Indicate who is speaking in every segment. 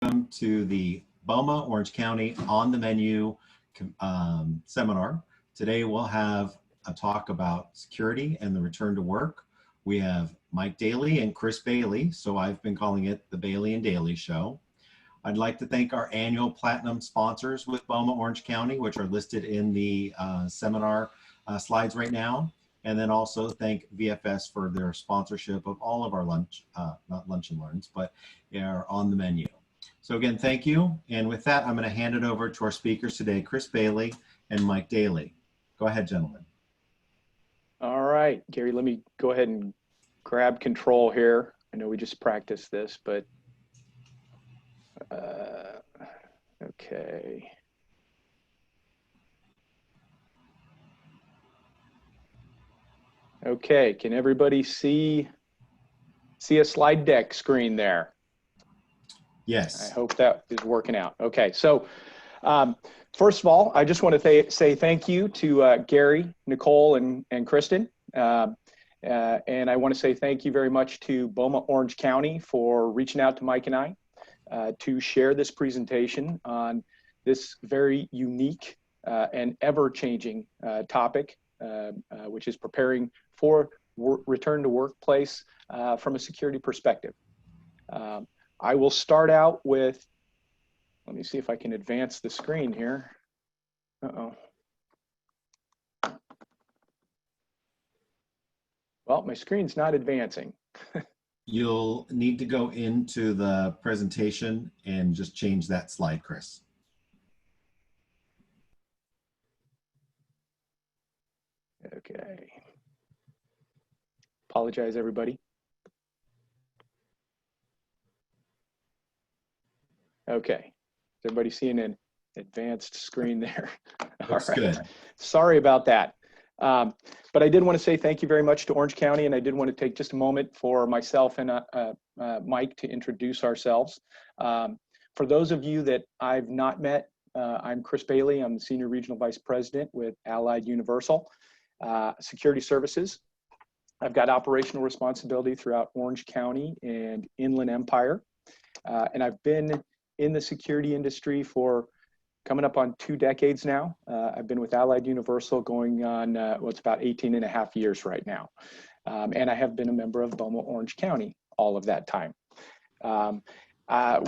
Speaker 1: welcome to the BOMA Orange County on the Menu seminar. Today we'll have a talk about security and the return to work. We have Mike Daley and Chris Bailey, so I've been calling it the Bailey and Daley Show. I'd like to thank our annual platinum sponsors with BOMA Orange County, which are listed in the seminar slides right now. And then also thank VFS for their sponsorship of all of our not lunch and learns, but are on the menu. So again, thank you. And with that, I'm going to hand it over to our speakers today, Chris Bailey and Mike Daley. Go ahead, gentlemen.
Speaker 2: All right, Gary, let me go ahead and grab control here. I know we just practiced this, but okay. Okay, can everybody see a slide deck screen there?
Speaker 1: Yes.
Speaker 2: I hope that is working out. Okay, so first of all, I just want to say thank you to Gary, Nicole, and Kristen. And I want to say thank you very much to BOMA Orange County for reaching out to Mike and I to share this presentation on this very unique and ever-changing topic, which is preparing for return to workplace from a security perspective. I will start out with, let me see if I can advance the screen here. Uh-oh. Well, my screen's not advancing.
Speaker 1: You'll need to go into the presentation and just change that slide, Chris.
Speaker 2: Okay. Apologize, everybody. Okay. Is everybody seeing an advanced screen there?
Speaker 1: Looks
Speaker 2: All right.
Speaker 1: good.
Speaker 2: Sorry about that. But I did want to say thank you very much to Orange County, and I did want to take just a moment for myself and Mike to introduce ourselves. For those of you that I've not met, I'm Chris Bailey. I'm the Senior Regional Vice President with Allied Universal Security Services. I've got operational responsibility throughout Orange County and Inland Empire. And I've been in the security industry for coming up on 2 decades now. I've been with Allied Universal going on, well, it's about 18 and a half years right now. And I have been a member of BOMA Orange County all of that time.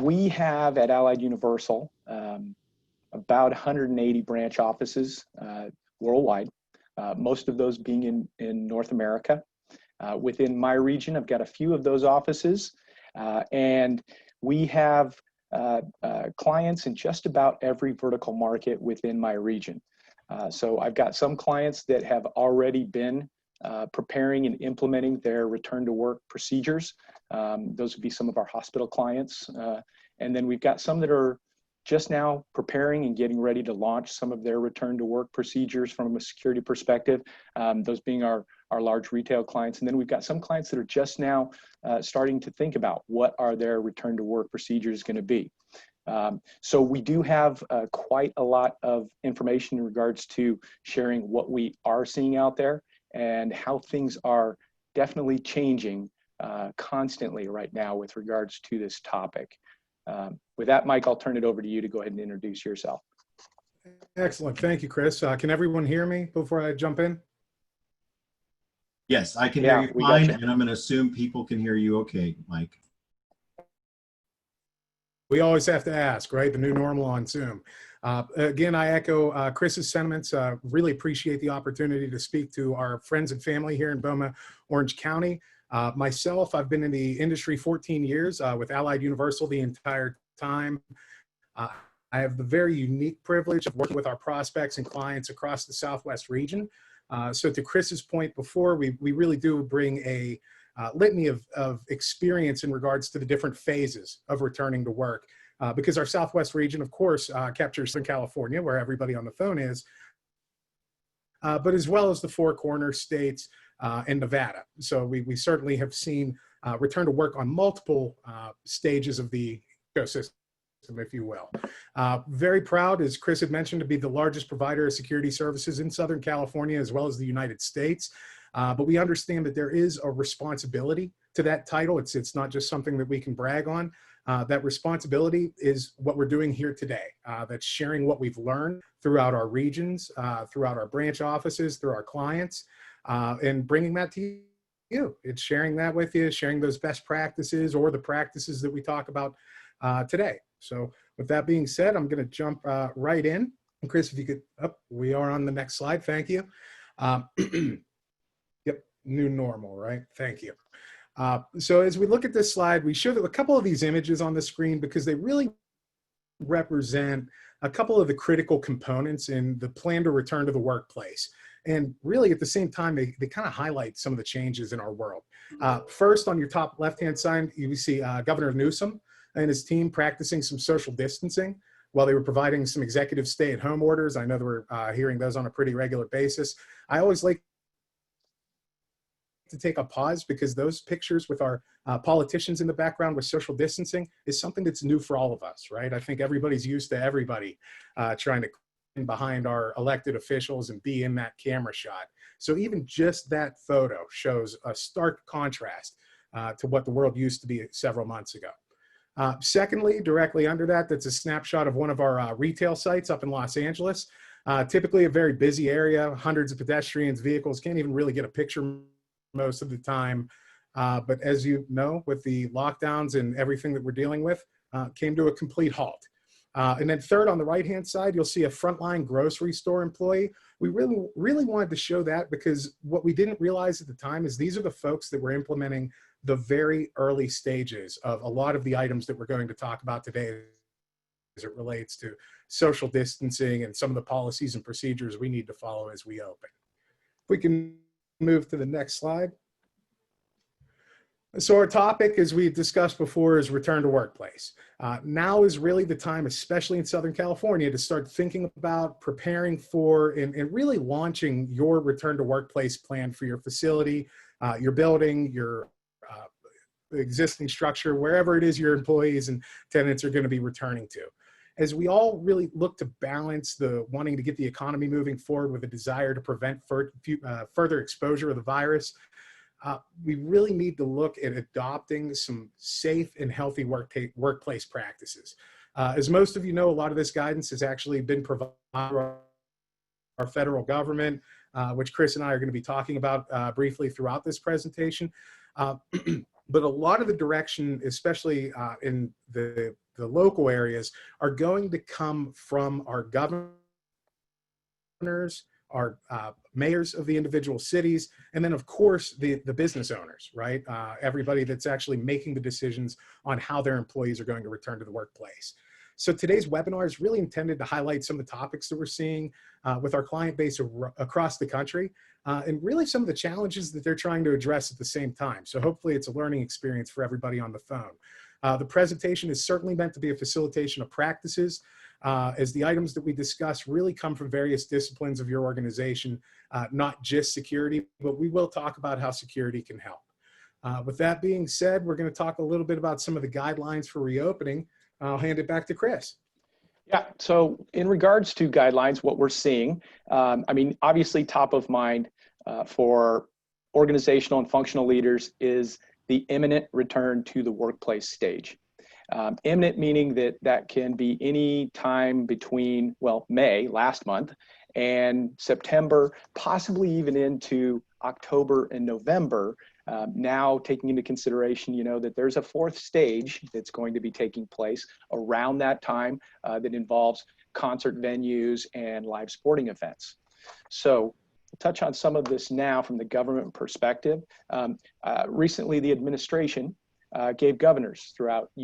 Speaker 2: We have at Allied Universal about 180 branch offices worldwide, most of those being in North America. Within my region, I've got a few of those offices, and we have clients in just about every vertical market within my region. So I've got some clients that have already been preparing and implementing their return to work procedures. Those would be some of our hospital clients. And then we've got some that are just now preparing and getting ready to launch some of their return to work procedures from a security perspective, those being our large retail clients. And then we've got some clients that are just now starting to think about what are their return to work procedures going to be. So we do have quite a lot of information in regards to sharing what we are seeing out there and how things are definitely changing constantly right now with regards to this topic. With that, Mike, I'll turn it over to you to go ahead and introduce yourself.
Speaker 3: Excellent. Thank you, Chris. Can everyone hear me before I jump in?
Speaker 1: Yes, I can hear you fine, and I'm going to assume people can hear you okay, Mike.
Speaker 3: We always have to ask, right? The new normal on Zoom. Again, I echo Chris's sentiments. Really appreciate the opportunity to speak to our friends and family here in BOMA Orange County. Myself, I've been in the industry 14 years with Allied Universal the entire time. I have the very unique privilege of working with our prospects and clients across the Southwest region. So to Chris's point before, we really do bring a litany of experience in regards to the different phases of returning to work. Because our Southwest region, of course, captures Southern California, where everybody on the phone is, but as well as the Four Corners states and Nevada. So we certainly have seen return to work on multiple stages of the ecosystem, if you will. Very proud, as Chris had mentioned, to be the largest provider of security services in Southern California, as well as the United States. But we understand that there is a responsibility to that title. It's not just something that we can brag on. That responsibility is what we're doing here today. That's sharing what we've learned throughout our regions, throughout our branch offices, through our clients, and bringing that to you. It's sharing that with you, sharing those best practices or the practices that we talk about today. So with that being said, I'm going to jump right in. And Chris, if you could, we are on the next slide. Thank you. Yep, new normal, right? Thank you. So as we look at this slide, we show a couple of these images on the screen because they really represent a couple of the critical components in the plan to return to the workplace. And really at the same time, they kind of highlight some of the changes in our world. First, on your top left-hand side, you see Governor Newsom and his team practicing some social distancing while they were providing some executive stay-at-home orders. I know that we're hearing those on a pretty regular basis. I always like to take a pause because those pictures with our politicians in the background with social distancing is something that's new for all of us, right? I think everybody's used to everybody trying to in behind our elected officials and be in that camera shot. So even just that photo shows a stark contrast to what the world used to be several months ago. Secondly, directly under that, that's a snapshot of one of our retail sites up in Los Angeles. Typically a very busy area, hundreds of pedestrians, vehicles, can't even really get a picture most of the time. But as you know, with the lockdowns and everything that we're dealing with, came to a complete halt. And then third, on the right-hand side, you'll see a frontline grocery store employee. We really wanted to show that because what we didn't realize at the time is these are the folks that were implementing the very early stages of a lot of the items that we're going to talk about today as it relates to social distancing and some of the policies and procedures we need to follow as we open. If we can move to the next slide. So our topic, as we discussed before, is return to workplace. Now is really the time, especially in Southern California, to start thinking about preparing for and really launching your return to workplace plan for your facility, your building, your existing structure, wherever it is your employees and tenants are going to be returning to. As we all really look to balance the wanting to get the economy moving forward with a desire to prevent further exposure of the virus, we really need to look at adopting some safe and healthy workplace practices. As most of you know, a lot of this guidance has actually been provided by our federal government, which Chris and I are going to be talking about briefly throughout this presentation. But a lot of the direction, especially in the local areas, are going to come from our governors, our mayors of the individual cities, and then of course the business owners, right? Everybody that's actually making the decisions on how their employees are going to return to the workplace. So today's webinar is really intended to highlight some of the topics that we're seeing with our client base across the country, and really some of the challenges that they're trying to address at the same time. So hopefully it's a learning experience for everybody on the phone. The presentation is certainly meant to be a facilitation of practices, as the items that we discuss really come from various disciplines of your organization, not just security, but we will talk about how security can help. With that being said, we're going to talk a little bit about some of the guidelines for reopening. I'll hand it back to Chris.
Speaker 2: Yeah, so in regards to guidelines, what we're seeing, I mean, obviously top of mind for organizational and functional leaders is the imminent return to the workplace stage. Imminent meaning that can be any time between, well, May last month and September, possibly even into October and November. Now taking into consideration, you know, that there's a fourth stage that's going to be taking place around that time that involves concert venues and live sporting events. So we'll touch on some of this now from the government perspective. Recently, the administration gave governors throughout the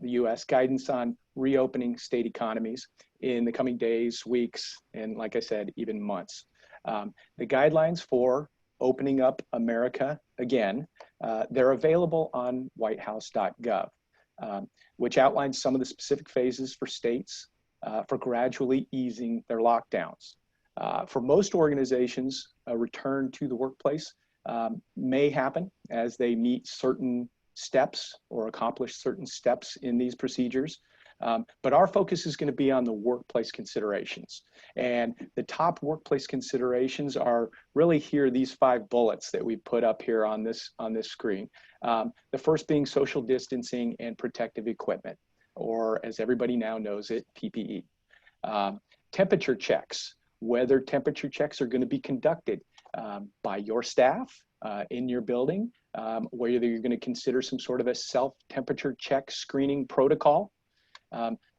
Speaker 2: U.S. guidance on reopening state economies in the coming days, weeks, and like I said, even months. The guidelines for opening up America again, they're available on whitehouse.gov, which outlines some of the specific phases for states for gradually easing their lockdowns. For most organizations, a return to the workplace may happen as they meet certain steps or accomplish certain steps in these procedures. But our focus is going to be on the workplace considerations. And the top workplace considerations are really here, these 5 bullets that we put up here on this screen. The first being social distancing and protective equipment, or as everybody now knows it, PPE. Temperature checks, whether temperature checks are going to be conducted by your staff in your building, whether you're going to consider some sort of a self-temperature check screening protocol.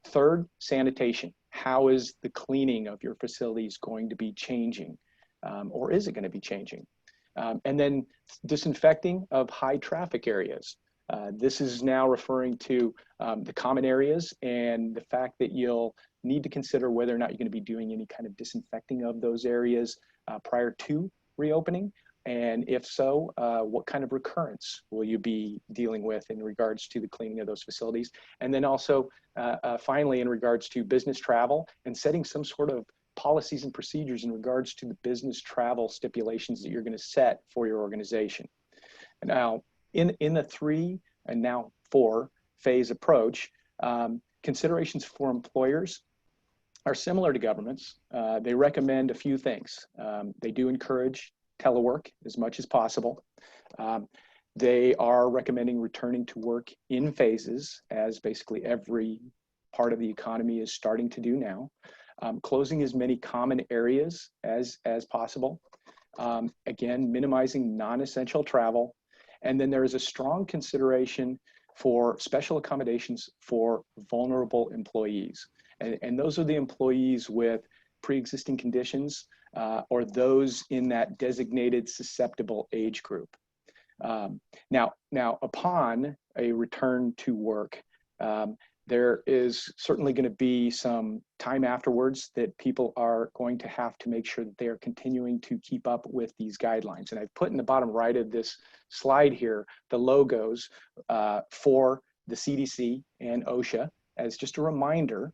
Speaker 2: Third, sanitation. How is the cleaning of your facilities going to be changing, or is it going to be changing? And then disinfecting of high traffic areas. This is now referring to the common areas and the fact that you'll need to consider whether or not you're going to be doing any kind of disinfecting of those areas prior to reopening. And if so, what kind of recurrence will you be dealing with in regards to the cleaning of those facilities? And then also, finally, in regards to business travel and setting some sort of policies and procedures in regards to the business travel stipulations that you're going to set for your organization. Now, in the 3 and now 4 phase approach, considerations for employers are similar to governments. They recommend a few things. They do encourage telework as much as possible. They are recommending returning to work in phases, as basically every part of the economy is starting to do now. Closing as many common areas as possible. Again, minimizing non-essential travel. And then there is a strong consideration for special accommodations for vulnerable employees. And those are the employees with pre-existing conditions or those in that designated susceptible age group. Now, upon a return to work, there is certainly going to be some time afterwards that people are going to have to make sure that they are continuing to keep up with these guidelines. And I've put in the bottom right of this slide here the logos for the CDC and OSHA as just a reminder.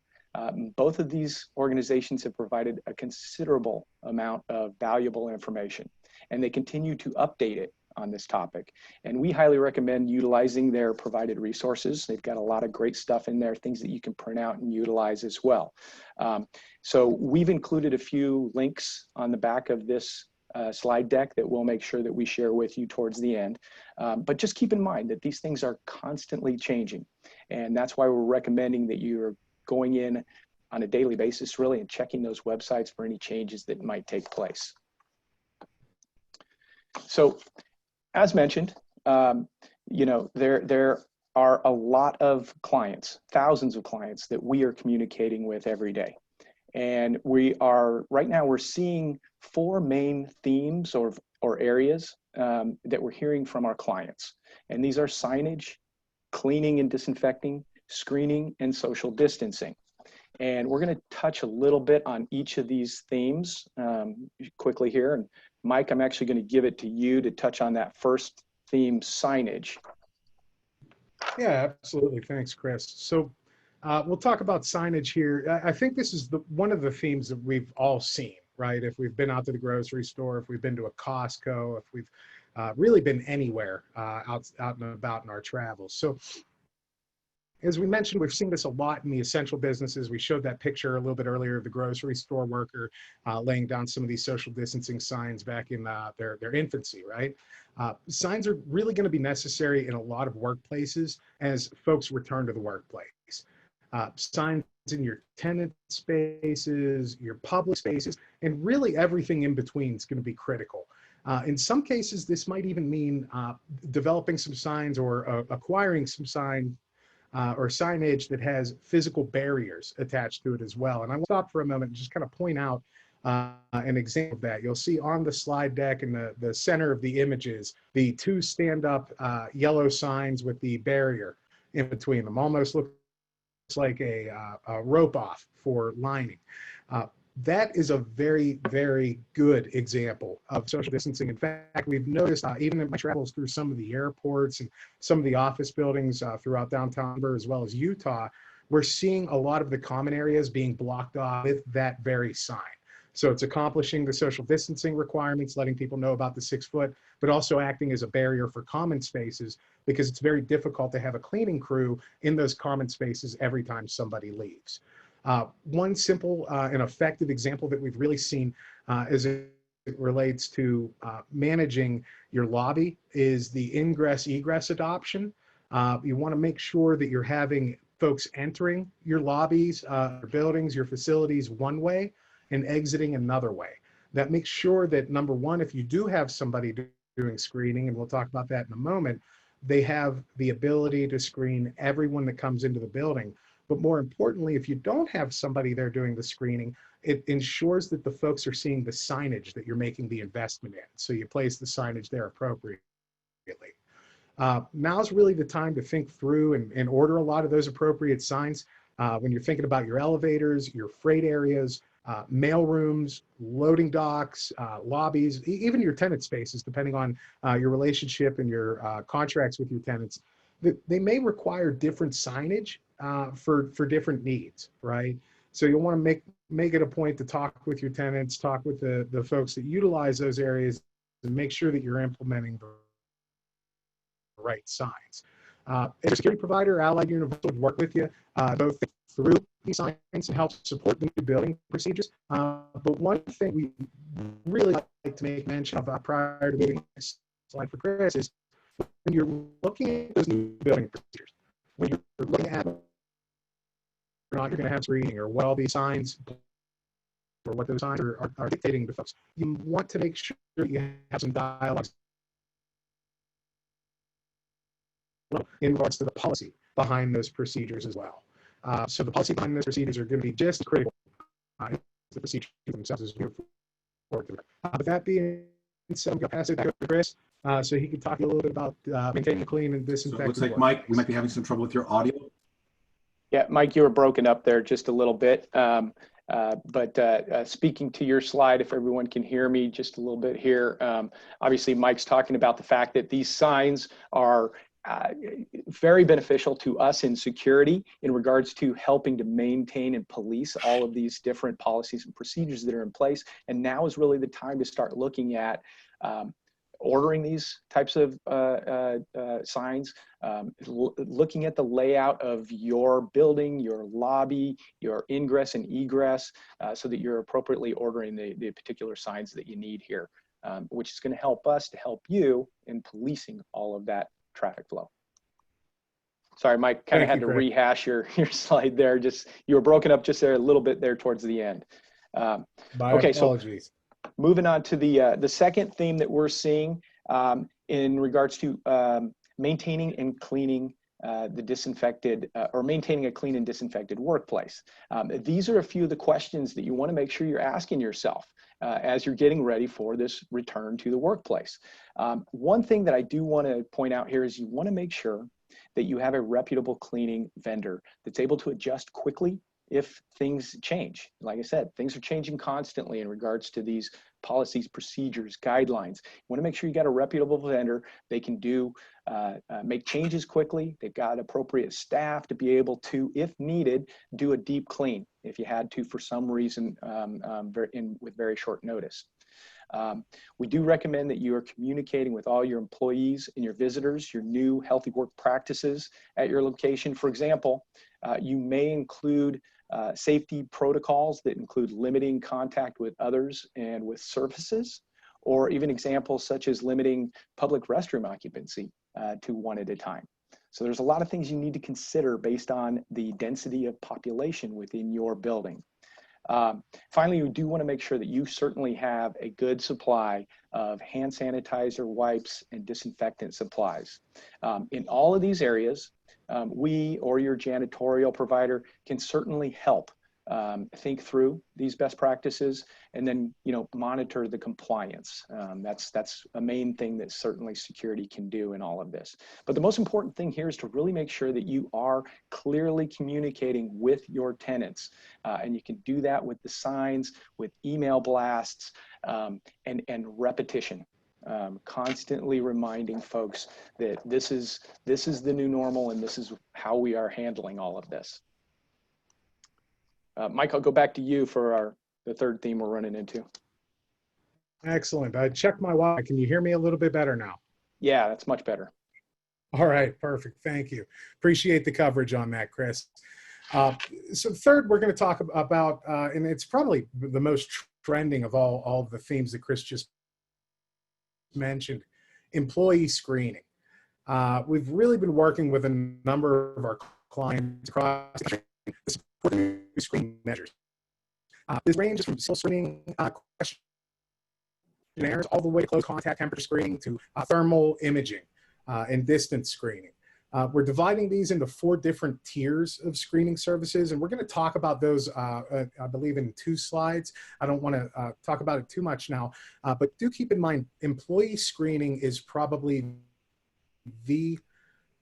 Speaker 2: Both of these organizations have provided a considerable amount of valuable information, and they continue to update it on this topic. And we highly recommend utilizing their provided resources. They've got a lot of great stuff in there, things that you can print out and utilize as well. So we've included a few links on the back of this slide deck that we'll make sure that we share with you towards the end. But just keep in mind that these things are constantly changing. And that's why we're recommending that you're going in on a daily basis really and checking those websites for any changes that might take place. So as mentioned, you know, there are a lot of clients, thousands of clients that we are communicating with every day. And right now we're seeing 4 main themes or areas that we're hearing from our clients. And these are signage, cleaning and disinfecting, screening, and social distancing. And we're going to touch a little bit on each of these themes quickly here. And Mike, I'm actually going to give it to you to touch on that first theme, signage.
Speaker 3: Yeah, absolutely. Thanks, Chris. So we'll talk about signage here. I think this is one of the themes that we've all seen, right? If we've been out to the grocery store, if we've been to a Costco, if we've really been anywhere out and about in our travels. So as we mentioned, we've seen this a lot in the essential businesses. We showed that picture a little bit earlier of the grocery store worker laying down some of these social distancing signs back in their infancy, right? Signs are really going to be necessary in a lot of workplaces as folks return to the workplace. Signs in your tenant spaces, your public spaces, and really everything in between is going to be critical. In some cases, this might even mean developing some signs or acquiring some sign or signage that has physical barriers attached to it as well. And I will stop for a moment and just kind of point out an example of that. You'll see on the slide deck in the center of the images, the 2 stand-up yellow signs with the barrier in between them. Almost looks like a rope off for lining. That is a very, very good example of social distancing. In fact, we've noticed even in my travels through some of the airports and some of the office buildings throughout downtown Denver as well as Utah, we're seeing a lot of the common areas being blocked off with that very sign. So it's accomplishing the social distancing requirements, letting people know about the 6 foot, but also acting as a barrier for common spaces, because it's very difficult to have a cleaning crew in those common spaces every time somebody leaves. One simple and effective example that we've really seen as it relates to managing your lobby is the ingress egress adoption. You want to make sure that you're having folks entering your lobbies, your buildings, your facilities one way and exiting another way. That makes sure that, number one, if you do have somebody doing screening, and we'll talk about that in a moment, they have the ability to screen everyone that comes into the building. But more importantly, if you don't have somebody there doing the screening, it ensures that the folks are seeing the signage that you're making the investment in. So you place the signage there appropriately. Now's really the time to think through and order a lot of those appropriate signs when you're thinking about your elevators, your freight areas, mail rooms, loading docks, lobbies, even your tenant spaces, depending on your relationship and your contracts with your tenants. They may require different signage for different needs, right? So you'll want to make it a point to talk with your tenants, talk with the folks that utilize those areas, and make sure that you're implementing the right signs. As a security provider, Allied Universal would work with you both through these signs and help support the new building procedures. But one thing we really like to make mention of prior to moving this slide for Chris is when you're looking at those new building procedures, when you're looking at whether or not you're going to have screening or what all these signs or what those signs are dictating to folks, you want to make sure you have some dialogue in regards to the policy behind those procedures as well. So the policy behind those procedures are going to be just as critical as the procedures themselves as we move forward. But that being said, I'm going to pass it back to Chris so he can talk a little bit about maintaining clean and disinfected.
Speaker 1: So it looks like, Mike, we might be having some trouble with your audio.
Speaker 2: Yeah, Mike, you were broken up there just a little bit. But speaking to your slide, if everyone can hear me just a little bit here, obviously Mike's talking about the fact that these signs are very beneficial to us in security in regards to helping to maintain and police all of these different policies and procedures that are in place. And now is really the time to start looking at ordering these types of signs, looking at the layout of your building, your lobby, your ingress and egress, so that you're appropriately ordering the particular signs that you need here, which is going to help us to help you in policing all of that traffic flow. Sorry, Mike, kind of had to rehash your slide there. Just, you were broken up just there a little bit there towards the end.
Speaker 3: Okay, apologies.
Speaker 2: So moving on to the second theme that we're seeing in regards to maintaining and cleaning the disinfected or maintaining a clean and disinfected workplace. These are a few of the questions that you want to make sure you're asking yourself as you're getting ready for this return to the workplace. One thing that I do want to point out here is you want to make sure that you have a reputable cleaning vendor that's able to adjust quickly if things change. Like I said, things are changing constantly in regards to these policies, procedures, guidelines. You want to make sure you got a reputable vendor. They can do make changes quickly. They've got appropriate staff to be able to, if needed, do a deep clean if you had to for some reason with very short notice. We do recommend that you are communicating with all your employees and your visitors, your new healthy work practices at your location. For example, you may include safety protocols that include limiting contact with others and with surfaces, or even examples such as limiting public restroom occupancy to one at a time. So there's a lot of things you need to consider based on the density of population within your building. Finally, you do want to make sure that you certainly have a good supply of hand sanitizer, wipes, and disinfectant supplies. In all of these areas, we or your janitorial provider can certainly help think through these best practices and then, monitor the compliance. That's a main thing that certainly security can do in all of this. But the most important thing here is to really make sure that you are clearly communicating with your tenants. And you can do that with the signs, with email blasts, and repetition. Constantly reminding folks that this is the new normal and this is how we are handling all of this. Mike, I'll go back to you for our third theme we're running into.
Speaker 3: Excellent. I checked my Wi-Fi. Can you hear me a little bit better now?
Speaker 2: Yeah, that's much better.
Speaker 3: All right, perfect. Thank you. Appreciate the coverage on that, Chris. So third, we're going to talk about, and it's probably the most trending of all of the themes that Chris just mentioned, employee screening. We've really been working with a number of our clients across the country to support the new screening measures. This ranges from screening questionnaires all the way to close contact temperature screening to thermal imaging and distance screening. We're dividing these into 4 different tiers of screening services, and we're going to talk about those, I believe, in 2 slides. I don't want to talk about it too much now, but do keep in mind, employee screening is probably the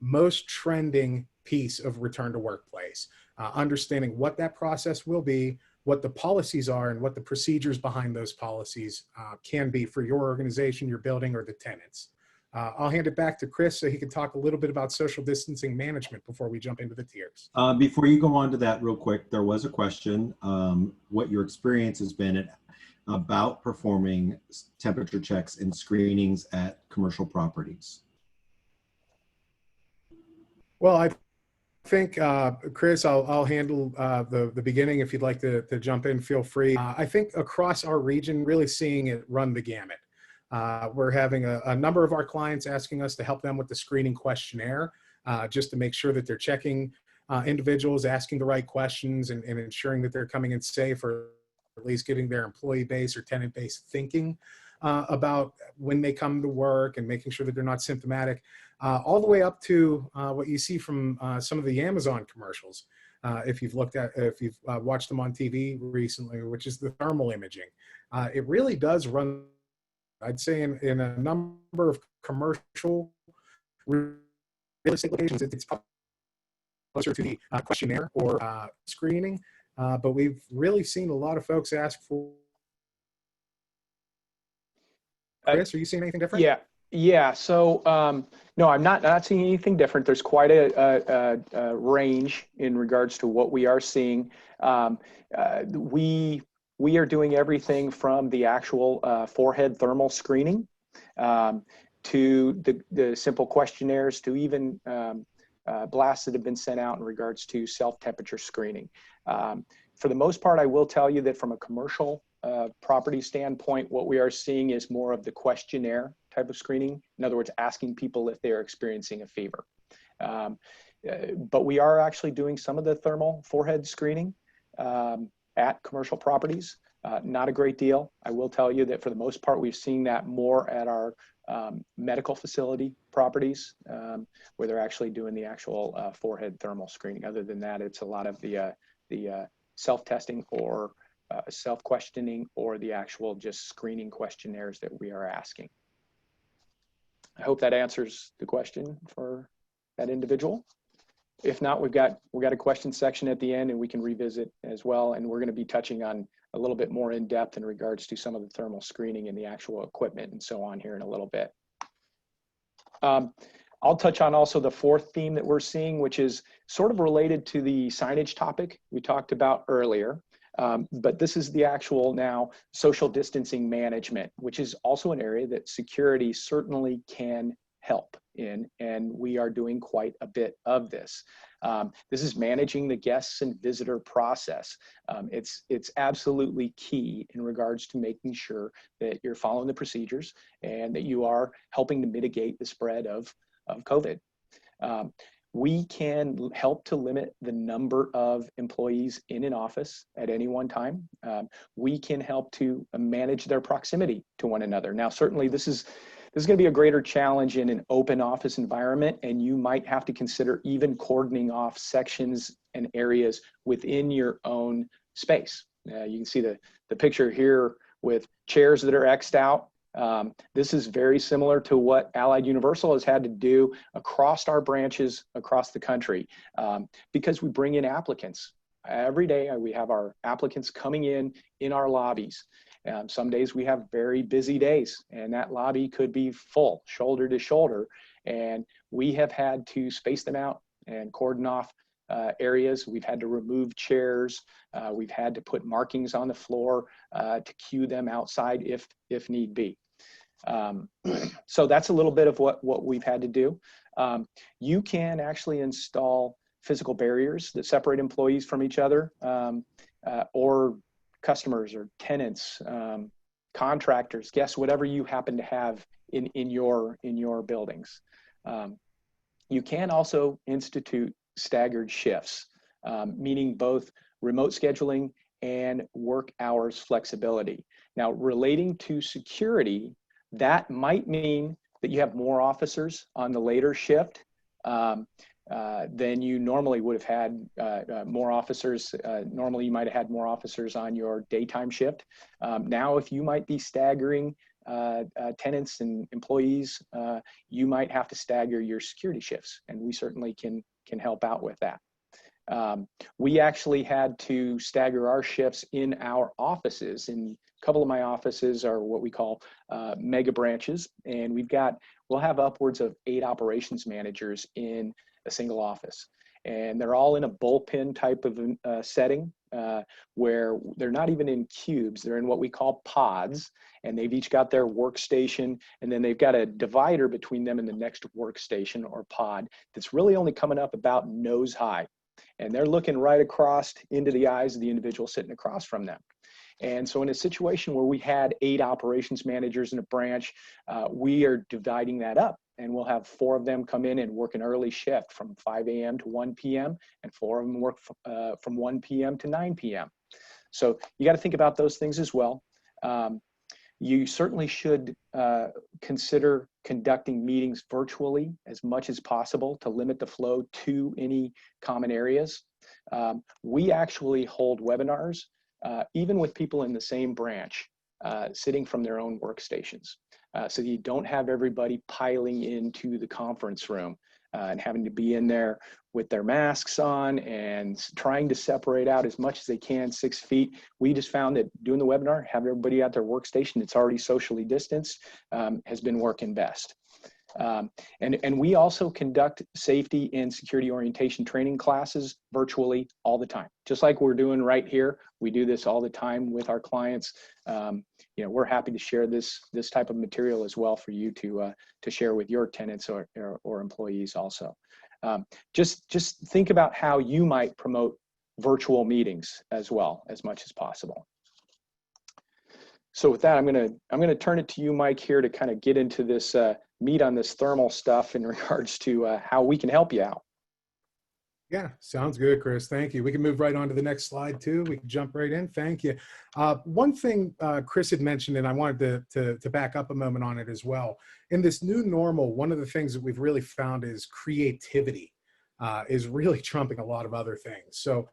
Speaker 3: most trending piece of return to workplace. Understanding what that process will be, what the policies are, and what the procedures behind those policies can be for your organization, your building, or the tenants. I'll hand it back to Chris so he can talk a little bit about social distancing management before we jump into the tiers.
Speaker 1: Before you go on to that real quick, there was a question, what your experience has been about performing temperature checks and screenings at commercial properties.
Speaker 3: Well, I think, Chris, I'll handle the beginning. If you'd like to jump in, feel free. I think across our region, really seeing it run the gamut. We're having a number of our clients asking us to help them with the screening questionnaire, just to make sure that they're checking individuals, asking the right questions, and ensuring that they're coming in safe, or at least getting their employee base or tenant base thinking about when they come to work and making sure that they're not symptomatic, all the way up to what you see from some of the Amazon commercials. If you've watched them on TV recently, which is the thermal imaging. It really does run, I'd say, in a number of commercial real estate locations, it's closer to the questionnaire or screening, but we've really seen a lot of folks ask for. Chris, are you seeing anything different?
Speaker 2: Yeah. So no, I'm not seeing anything different. There's quite a range in regards to what we are seeing. We are doing everything from the actual forehead thermal screening to the simple questionnaires, to even blasts that have been sent out in regards to self-temperature screening. For the most part, I will tell you that from a commercial property standpoint, what we are seeing is more of the questionnaire type of screening. In other words, asking people if they're experiencing a fever. But we are actually doing some of the thermal forehead screening at commercial properties. Not a great deal. I will tell you that for the most part, we've seen that more at our medical facility properties, where they're actually doing the actual forehead thermal screening. Other than that, it's a lot of the self-testing or self-questioning, or the actual just screening questionnaires that we are asking. I hope that answers the question for that individual. If not, we've got a question section at the end, and we can revisit as well. And we're going to be touching on a little bit more in depth in regards to some of the thermal screening and the actual equipment and so on here in a little bit. I'll touch on also the 4th theme that we're seeing, which is sort of related to the signage topic we talked about earlier. But this is the actual now social distancing management, which is also an area that security certainly can help in, and we are doing quite a bit of this. This is managing the guests and visitor process. It's absolutely key in regards to making sure that you're following the procedures and that you are helping to mitigate the spread of COVID. We can help to limit the number of employees in an office at any one time. We can help to manage their proximity to one another. Now, certainly this is going to be a greater challenge in an open office environment, and you might have to consider even cordoning off sections and areas within your own space. You can see the picture here with chairs that are X'd out. This is very similar to what Allied Universal has had to do across our branches across the country, because we bring in applicants. Every day we have our applicants coming in our lobbies. Some days we have very busy days, and that lobby could be full, shoulder to shoulder, and we have had to space them out and cordon off areas. We've had to remove chairs. We've had to put markings on the floor to cue them outside if need be. So that's a little bit of what we've had to do. You can actually install physical barriers that separate employees from each other, or customers or tenants, contractors, guests, whatever you happen to have in your buildings. You can also institute staggered shifts, meaning both remote scheduling and work hours flexibility. Now, relating to security, that might mean that you have more officers on the later shift than you normally would have had. More officers, normally you might have had more officers on your daytime shift. Now, if you might be staggering tenants and employees, you might have to stagger your security shifts, and we certainly can help out with that. We actually had to stagger our shifts in our offices, and a couple of my offices are what we call mega branches, and we'll have upwards of 8 operations managers in a single office, and they're all in a bullpen type of setting where they're not even in cubes, they're in what we call pods, and they've each got their workstation, and then they've got a divider between them and the next workstation or pod that's really only coming up about nose high, and they're looking right across into the eyes of the individual sitting across from them. And so in a situation where we had 8 operations managers in a branch, we are dividing that up, and we'll have 4 of them come in and work an early shift from 5 a.m. to 1 p.m. and 4 of them work from 1 p.m. to 9 p.m. So you got to think about those things as well. You certainly should consider conducting meetings virtually as much as possible to limit the flow to any common areas. We actually hold webinars even with people in the same branch, sitting from their own workstations. So you don't have everybody piling into the conference room and having to be in there with their masks on and trying to separate out as much as they can, 6 feet. We just found that doing the webinar, have everybody at their workstation that's already socially distanced, has been working best. And we also conduct safety and security orientation training classes virtually all the time. Just like we're doing right here, we do this all the time with our clients. You know, we're happy to share this type of material as well for you to share with your tenants or employees also. Just think about how you might promote virtual meetings as well, as much as possible. So with that, I'm gonna turn it to you, Mike, here to kind of get into this meat on this thermal stuff in regards to how we can help you out.
Speaker 3: Yeah, sounds good, Chris. Thank you. We can move right on to the next slide too. We can jump right in. Thank you. One thing Chris had mentioned, and I wanted to back up a moment on it as well. In this new normal, one of the things that we've really found is creativity is really trumping a lot of other things. So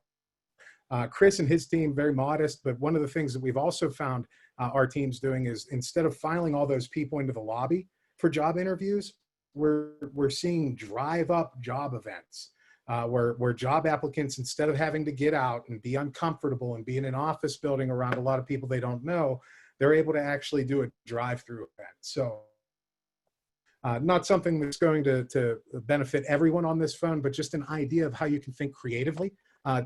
Speaker 3: Chris and his team, very modest, but one of the things that we've also found our team's doing is, instead of filing all those people into the lobby for job interviews, we're seeing drive-up job events where job applicants, instead of having to get out and be uncomfortable and be in an office building around a lot of people they don't know, they're able to actually do a drive-through event. So not something that's going to benefit everyone on this phone, but just an idea of how you can think creatively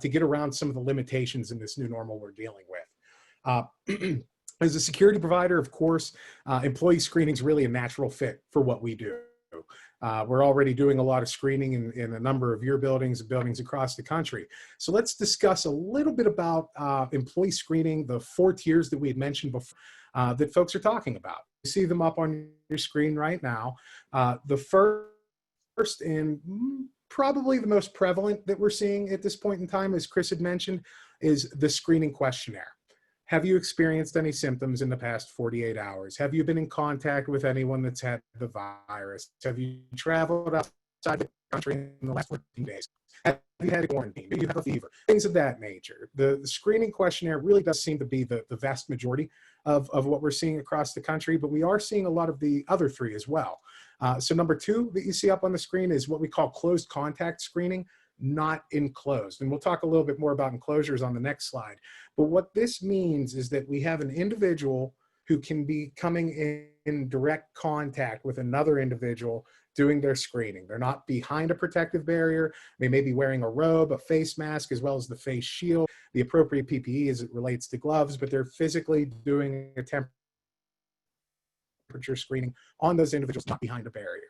Speaker 3: to get around some of the limitations in this new normal we're dealing with. As a security provider, of course, employee screening is really a natural fit for what we do. We're already doing a lot of screening in a number of your buildings and buildings across the country. So let's discuss a little bit about employee screening, the 4 tiers that we had mentioned before that folks are talking about. You see them up on your screen right now. The first and probably the most prevalent that we're seeing at this point in time, as Chris had mentioned, is the screening questionnaire. Have you experienced any symptoms in the past 48 hours? Have you been in contact with anyone that's had the virus? Have you traveled outside the country in the last 14 days? Have you had a quarantine? Do you have a fever? Things of that nature. The screening questionnaire really does seem to be the vast majority of what we're seeing across the country, but we are seeing a lot of the other 3 as well. So number 2 that you see up on the screen is what we call closed contact screening, not enclosed. And we'll talk a little bit more about enclosures on the next slide. But what this means is that we have an individual who can be coming in direct contact with another individual doing their screening. They're not behind a protective barrier. They may be wearing a robe, a face mask, as well as the face shield, the appropriate PPE as it relates to gloves, but they're physically doing a temperature screening on those individuals not behind a barrier.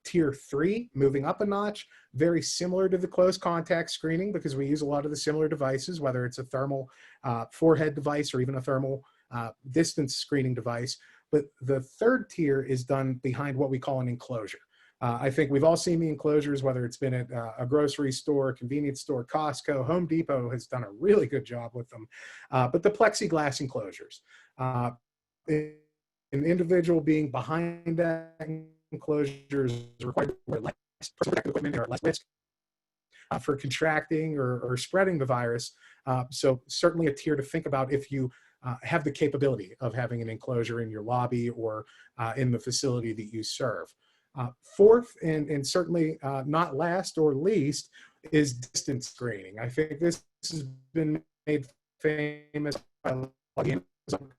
Speaker 3: Tier 3, moving up a notch, very similar to the close contact screening because we use a lot of the similar devices, whether it's a thermal forehead device or even a thermal distance screening device. But the third tier is done behind what we call an enclosure. I think we've all seen the enclosures, whether it's been at a grocery store, convenience store, Costco, Home Depot has done a really good job with them. But the plexiglass enclosures, an individual being behind that enclosure is required to wear less personal protective equipment or less risk for contracting or spreading the virus. So certainly a tier to think about if you have the capability of having an enclosure in your lobby or in the facility that you serve. Fourth, and certainly not last or least, is distance screening. I think this has been made famous by Amazon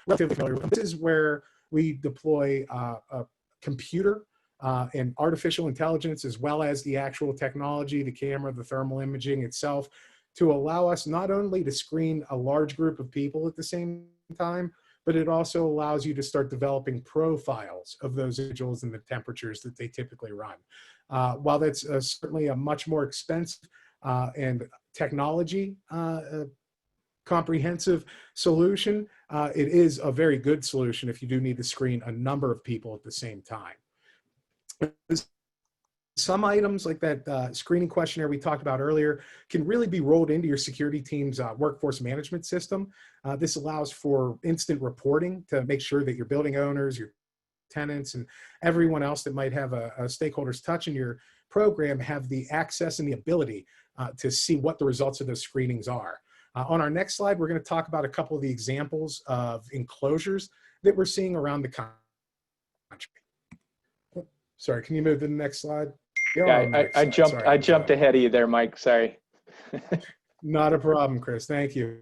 Speaker 3: relatively familiar with them. This is where we deploy a computer and artificial intelligence, as well as the actual technology, the camera, the thermal imaging itself, to allow us not only to screen a large group of people at the same time, but it also allows you to start developing profiles of those individuals and the temperatures that they typically run. While that's certainly a much more expensive and technology comprehensive solution, it is a very good solution if you do need to screen a number of people at the same time. Some items like that screening questionnaire we talked about earlier can really be rolled into your security team's workforce management system. This allows for instant reporting to make sure that your building owners, your tenants, and everyone else that might have a stakeholder's touch in your program have the access and the ability to see what the results of those screenings are. On our next slide, we're going to talk about a couple of the examples of enclosures that we're seeing around the country. Sorry, can you move to the next slide?
Speaker 2: Yeah, I jumped ahead of you there, Mike. Sorry.
Speaker 3: Not a problem, Chris. Thank you.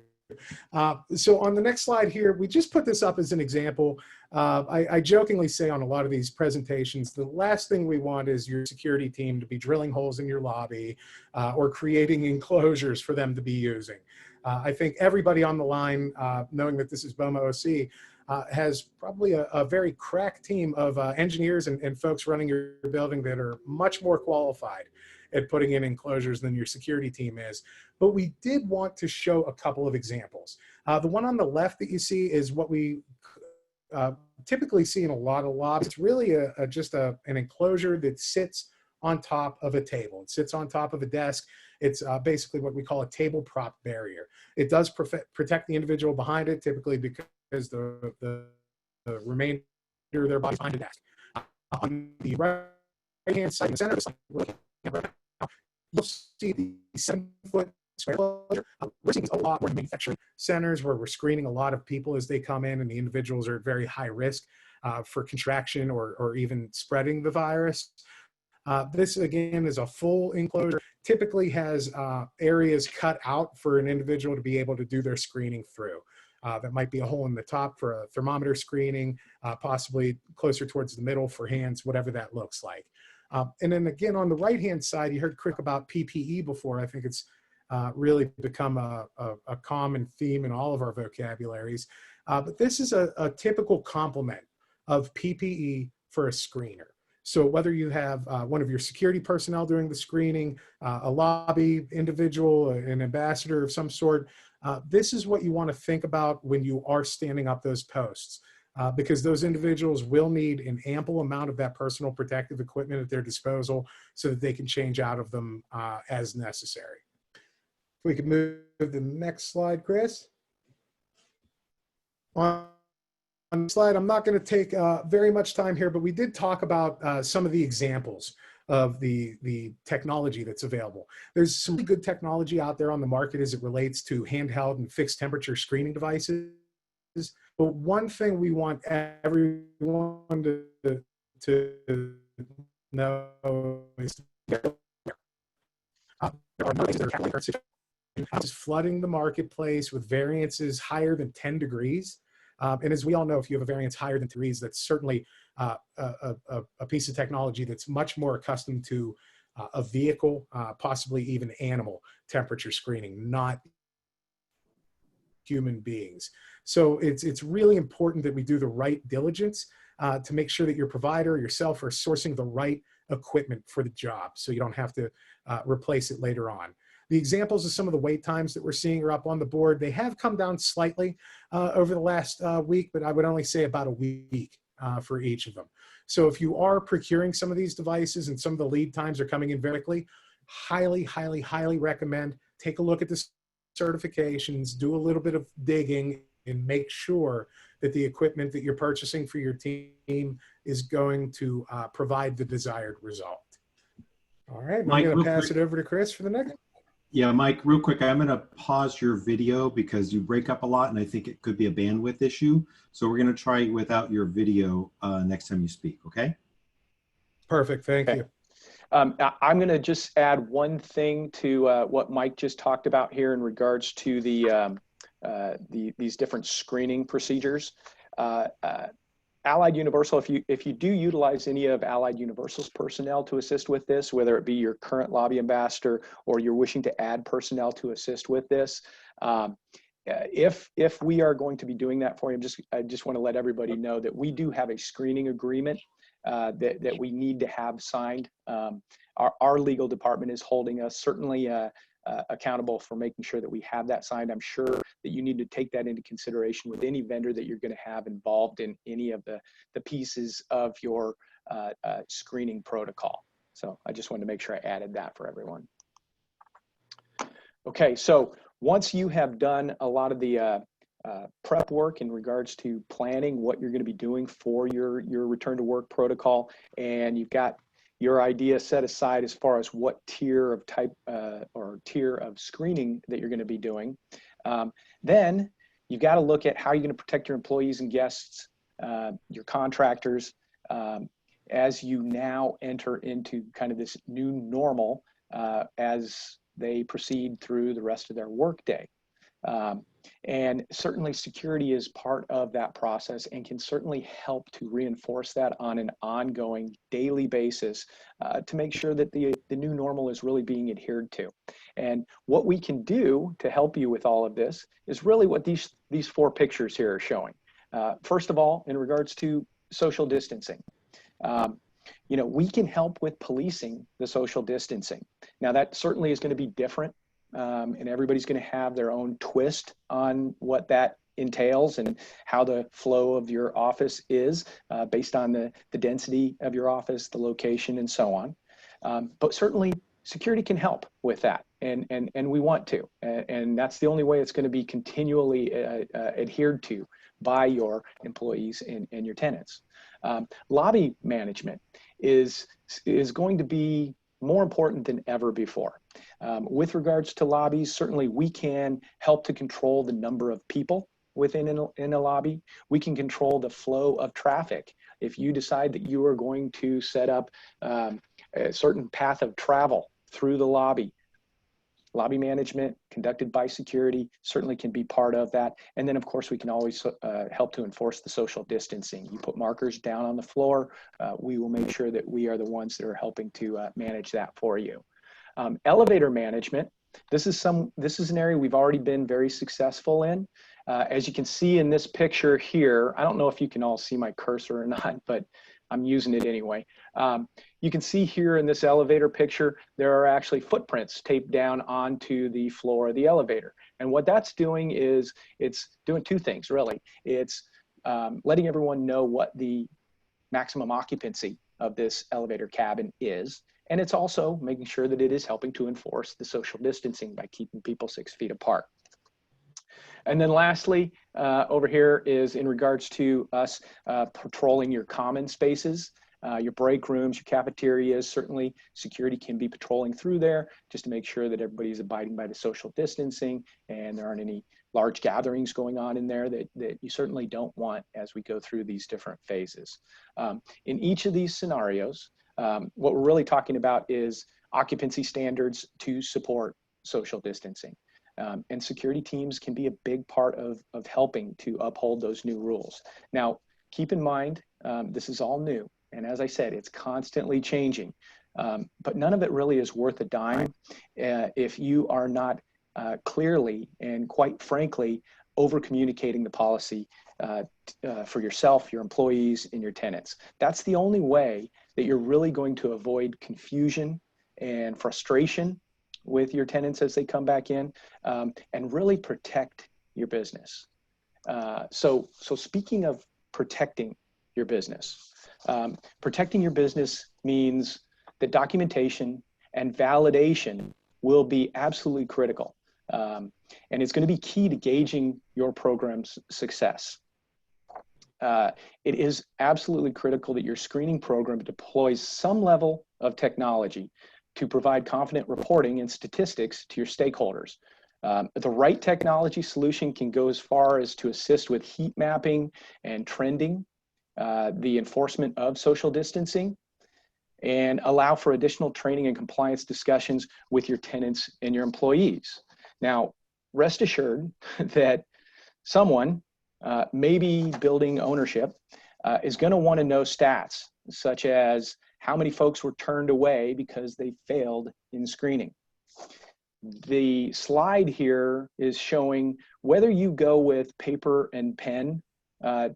Speaker 3: So on the next slide here, we just put this up as an example. I jokingly say on a lot of these presentations, the last thing we want is your security team to be drilling holes in your lobby or creating enclosures for them to be using. I think everybody on the line, knowing that this is BOMA OC, has probably a very crack team of engineers and folks running your building that are much more qualified at putting in enclosures than your security team is. But we did want to show a couple of examples. The one on the left that you see is what we typically see in a lot of lobbies. It's really just an enclosure that sits on top of a table. It sits on top of a desk. It's basically what we call a table prop barrier. It does protect the individual behind it, typically because the remainder of their body behind the desk. On the right-hand side in the center, just like we're looking at right now, you'll see the 7-foot square enclosure. We're seeing a lot more in manufacturing centers where we're screening a lot of people as they come in, and the individuals are at very high risk for contraction or even spreading the virus. This, again, is a full enclosure, typically has areas cut out for an individual to be able to do their screening through. That might be a hole in the top for a thermometer screening, possibly closer towards the middle for hands, whatever that looks like. And then again, on the right-hand side, you heard Chris about PPE before. I think it's really become a common theme in all of our vocabularies. But this is a typical complement of PPE for a screener. So whether you have one of your security personnel doing the screening, a lobby individual, an ambassador of some sort, this is what you want to think about when you are standing up those posts, because those individuals will need an ample amount of that personal protective equipment at their disposal so that they can change out of them as necessary. If we could move to the next slide, Chris. On the slide, I'm not going to take very much time here, but we did talk about some of the examples of the technology that's available. There's some really good technology out there on the market as it relates to handheld and fixed temperature screening devices. But one thing we want everyone to know is there are no places that are flooding the marketplace with variances higher than 10 degrees. And as we all know, if you have a variance higher than 3s, that's certainly a piece of technology that's much more accustomed to a vehicle, possibly even animal temperature screening, not human beings. So it's really important that we do the right diligence to make sure that your provider, yourself, are sourcing the right equipment for the job, so you don't have to replace it later on. The examples of some of the wait times that we're seeing are up on the board. They have come down slightly over the last week, but I would only say about a week for each of them. So if you are procuring some of these devices and some of the lead times are coming in very quickly, highly, highly, highly recommend take a look at the certifications, do a little bit of digging, and make sure that the equipment that you're purchasing for your team is going to provide the desired result. All right,
Speaker 1: Mike,
Speaker 3: I'm going to pass
Speaker 1: quick.
Speaker 3: it over to Chris for the next.
Speaker 1: Yeah, Mike, real quick, I'm going to pause your video because you break up a lot and I think it could be a bandwidth issue. So we're going to try without your video next time you speak, okay?
Speaker 3: Perfect, thank you.
Speaker 2: I'm going to just add one thing to what Mike just talked about here in regards to these different screening procedures. Allied Universal, if you do utilize any of Allied Universal's personnel to assist with this, whether it be your current lobby ambassador or you're wishing to add personnel to assist with this, if we are going to be doing that for you, I just want to let everybody know that we do have a screening agreement that we need to have signed. Our legal department is holding us certainly accountable for making sure that we have that signed. I'm sure that you need to take that into consideration with any vendor that you're going to have involved in any of the pieces of your screening protocol. So I just wanted to make sure I added that for everyone. Okay, so once you have done a lot of the prep work in regards to planning what you're going to be doing for your return to work protocol, and you've got your idea set aside as far as what tier of tier of screening that you're going to be doing, then you've got to look at how you're going to protect your employees and guests, your contractors, as you now enter into kind of this new normal as they proceed through the rest of their workday. And certainly security is part of that process and can certainly help to reinforce that on an ongoing daily basis to make sure that the new normal is really being adhered to. And what we can do to help you with all of this is really what these 4 pictures here are showing. First of all, in regards to social distancing, you know, we can help with policing the social distancing. Now that certainly is going to be different. And everybody's going to have their own twist on what that entails and how the flow of your office is based on the density of your office, the location, and so on. But certainly security can help with that, and we want to. And that's the only way it's going to be continually adhered to by your employees and your tenants. Lobby management is going to be more important than ever before. With regards to lobbies, certainly we can help to control the number of people within in a lobby. We can control the flow of traffic. If you decide that you are going to set up a certain path of travel through the lobby, lobby management conducted by security certainly can be part of that. And then of course we can always help to enforce the social distancing. You put markers down on the floor, we will make sure that we are the ones that are helping to manage that for you. Elevator management, this is an area we've already been very successful in. As you can see in this picture here, I don't know if you can all see my cursor or not, but I'm using it anyway. You can see here in this elevator picture, there are actually footprints taped down onto the floor of the elevator. And what that's doing is it's doing 2 things, really. It's letting everyone know what the maximum occupancy of this elevator cabin is. And it's also making sure that it is helping to enforce the social distancing by keeping people 6 feet apart. And then lastly, over here is in regards to us patrolling your common spaces, your break rooms, your cafeterias. Certainly security can be patrolling through there just to make sure that everybody's abiding by the social distancing and there aren't any large gatherings going on in there that you certainly don't want as we go through these different phases. In each of these scenarios, what we're really talking about is occupancy standards to support social distancing. And security teams can be a big part of helping to uphold those new rules. Now, keep in mind, this is all new. And as I said, it's constantly changing. But none of it really is worth a dime if you are not clearly and quite frankly over communicating the policy for yourself, your employees, and your tenants. That's the only way that you're really going to avoid confusion and frustration with your tenants as they come back in, and really protect your business. So speaking of protecting your business means that documentation and validation will be absolutely critical. And it's going to be key to gauging your program's success. It is absolutely critical that your screening program deploys some level of technology to provide confident reporting and statistics to your stakeholders. The right technology solution can go as far as to assist with heat mapping and trending, the enforcement of social distancing, and allow for additional training and compliance discussions with your tenants and your employees. Now, rest assured that someone, maybe building ownership, is going to want to know stats such as how many folks were turned away because they failed in screening. The slide here is showing whether you go with paper and pen,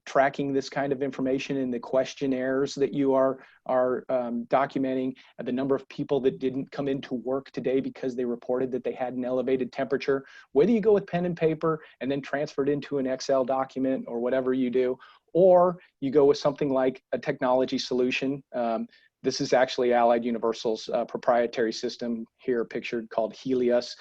Speaker 2: tracking this kind of information in the questionnaires that you are documenting, the number of people that didn't come into work today because they reported that they had an elevated temperature, whether you go with pen and paper and then transfer it into an Excel document or whatever you do, or you go with something like a technology solution. This is actually Allied Universal's proprietary system here pictured called Helios.